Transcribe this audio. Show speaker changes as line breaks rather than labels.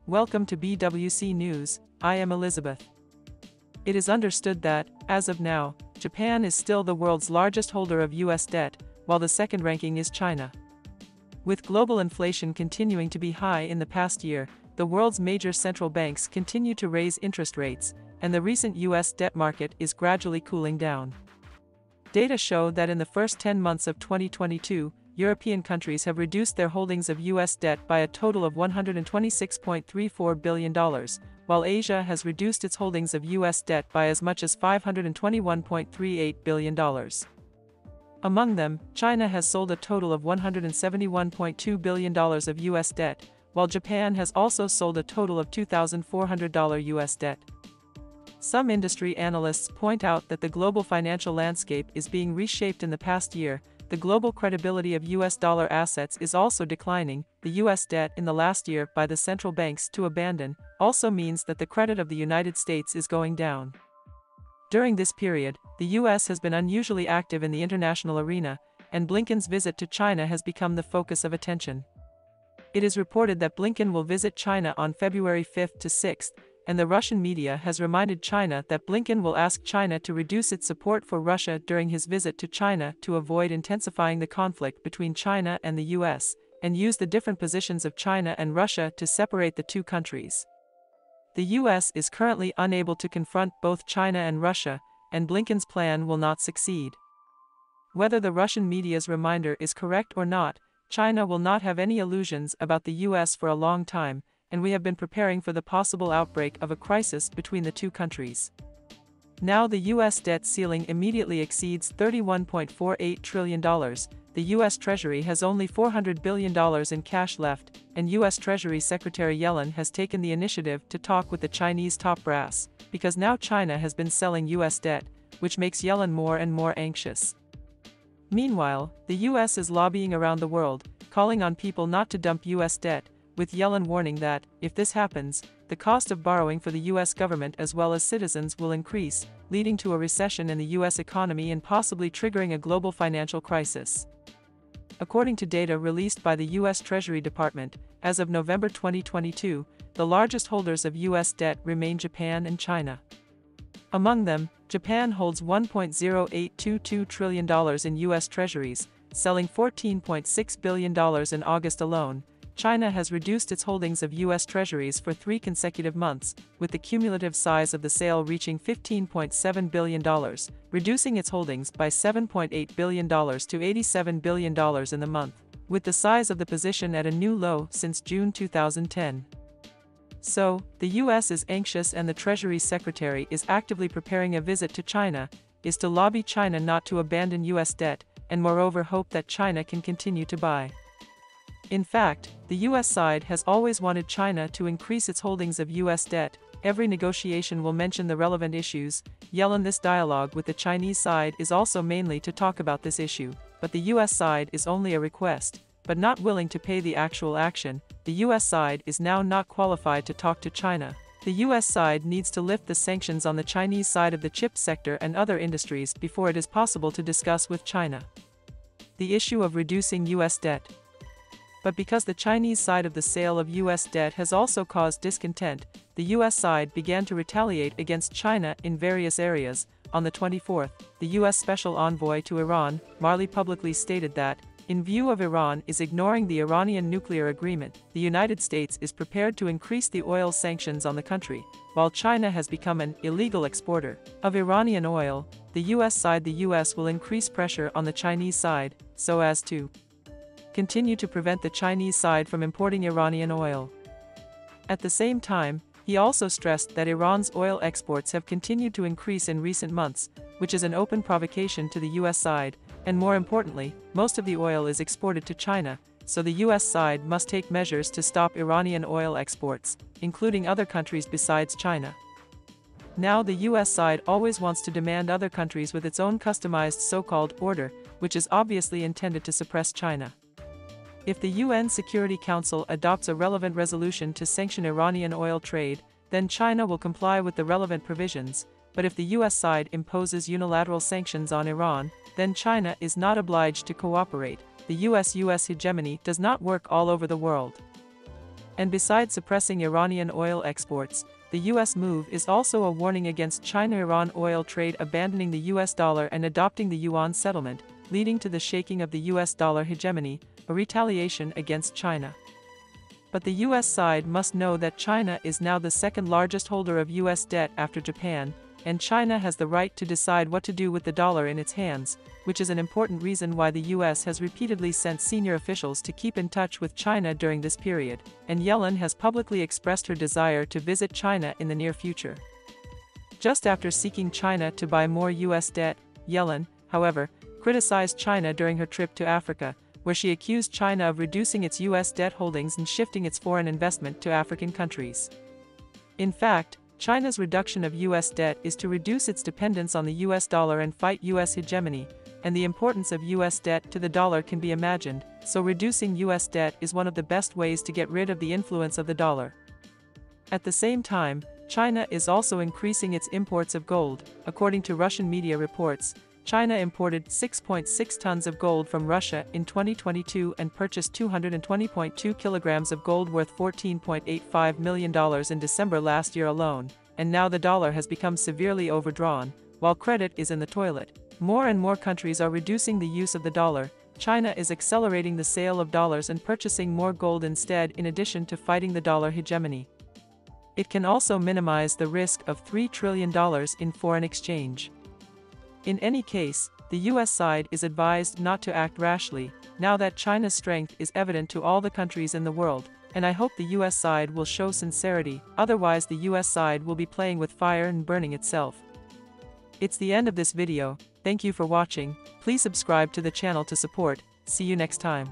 Welcome to BWC News, I am Elizabeth. It is understood that, as of now, Japan is still the world's largest holder of US debt, while the second ranking is China. With global inflation continuing to be high in the past year, the world's major central banks continue to raise interest rates, and the recent US debt market is gradually cooling down. Data show that in the first 10 months of 2022, European countries have reduced their holdings of US debt by a total of $126.34 billion, while Asia has reduced its holdings of US debt by as much as $521.38 billion. Among them, China has sold a total of $171.2 billion of US debt, while Japan has also sold a total of $2,400 US debt. Some industry analysts point out that the global financial landscape is being reshaped in the past year. The global credibility of US dollar assets is also declining. The US debt in the last year by the central banks to abandon also means that the credit of the United States is going down. During this period, the US has been unusually active in the international arena, and Blinken's visit to China has become the focus of attention. It is reported that Blinken will visit China on February 5th to 6th, and the Russian media has reminded China that Blinken will ask China to reduce its support for Russia during his visit to China to avoid intensifying the conflict between China and the US, and use the different positions of China and Russia to separate the two countries. The US is currently unable to confront both China and Russia, and Blinken's plan will not succeed. Whether the Russian media's reminder is correct or not, China will not have any illusions about the US for a long time, and we have been preparing for the possible outbreak of a crisis between the two countries. Now the US debt ceiling immediately exceeds $31.48 trillion, the US Treasury has only $400 billion in cash left, and US Treasury Secretary Yellen has taken the initiative to talk with the Chinese top brass, because now China has been selling US debt, which makes Yellen more and more anxious. Meanwhile, the US is lobbying around the world, calling on people not to dump US debt, with Yellen warning that, if this happens, the cost of borrowing for the US government as well as citizens will increase, leading to a recession in the US economy and possibly triggering a global financial crisis. According to data released by the US Treasury Department, as of November 2022, the largest holders of US debt remain Japan and China. Among them, Japan holds $1.0822 trillion in US Treasuries, selling $14.6 billion in August alone. China has reduced its holdings of US Treasuries for 3 consecutive months, with the cumulative size of the sale reaching $15.7 billion, reducing its holdings by $7.8 billion to $87 billion in the month, with the size of the position at a new low since June 2010. So, the US is anxious and the Treasury Secretary is actively preparing a visit to China, is to lobby China not to abandon US debt, and moreover hope that China can continue to buy. In fact, the US side has always wanted China to increase its holdings of US debt. Every negotiation will mention the relevant issues. This dialogue with the Chinese side is also mainly to talk about this issue, but the US side is only a request, but not willing to pay the actual action. The US side is now not qualified to talk to China. The US side needs to lift the sanctions on the Chinese side of the chip sector and other industries before it is possible to discuss with China the issue of reducing US debt. But because the Chinese side of the sale of US debt has also caused discontent, the US side began to retaliate against China in various areas. On the 24th, the US Special Envoy to Iran, Marley, publicly stated that, in view of Iran is ignoring the Iranian nuclear agreement, the United States is prepared to increase the oil sanctions on the country, while China has become an illegal exporter of Iranian oil. The US will increase pressure on the Chinese side, so as to continue to prevent the Chinese side from importing Iranian oil. At the same time, he also stressed that Iran's oil exports have continued to increase in recent months, which is an open provocation to the US side, and more importantly, most of the oil is exported to China, so the US side must take measures to stop Iranian oil exports, including other countries besides China. Now the US side always wants to demand other countries with its own customized so-called order, which is obviously intended to suppress China. If the UN Security Council adopts a relevant resolution to sanction Iranian oil trade, then China will comply with the relevant provisions, but if the US side imposes unilateral sanctions on Iran, then China is not obliged to cooperate. The US hegemony does not work all over the world. And besides suppressing Iranian oil exports, the US move is also a warning against China-Iran oil trade, abandoning the US dollar and adopting the yuan settlement, leading to the shaking of the US dollar hegemony, a retaliation against China. But the US side must know that China is now the second largest holder of US debt after Japan, and China has the right to decide what to do with the dollar in its hands, which is an important reason why the US has repeatedly sent senior officials to keep in touch with China during this period, and Yellen has publicly expressed her desire to visit China in the near future. Just after seeking China to buy more US debt, Yellen, however, criticized China during her trip to Africa, where she accused China of reducing its US debt holdings and shifting its foreign investment to African countries. In fact, China's reduction of US debt is to reduce its dependence on the US dollar and fight US hegemony, and the importance of US debt to the dollar can be imagined, so reducing US debt is one of the best ways to get rid of the influence of the dollar. At the same time, China is also increasing its imports of gold. According to Russian media reports, China imported 6.6 tons of gold from Russia in 2022 and purchased 220.2 kilograms of gold worth $14.85 million in December last year alone, and now the dollar has become severely overdrawn, while credit is in the toilet. More and more countries are reducing the use of the dollar. China is accelerating the sale of dollars and purchasing more gold instead, in addition to fighting the dollar hegemony. It can also minimize the risk of $3 trillion in foreign exchange. In any case, the US side is advised not to act rashly, now that China's strength is evident to all the countries in the world, and I hope the US side will show sincerity, otherwise the US side will be playing with fire and burning itself. It's the end of this video. Thank you for watching. Please subscribe to the channel to support. See you next time.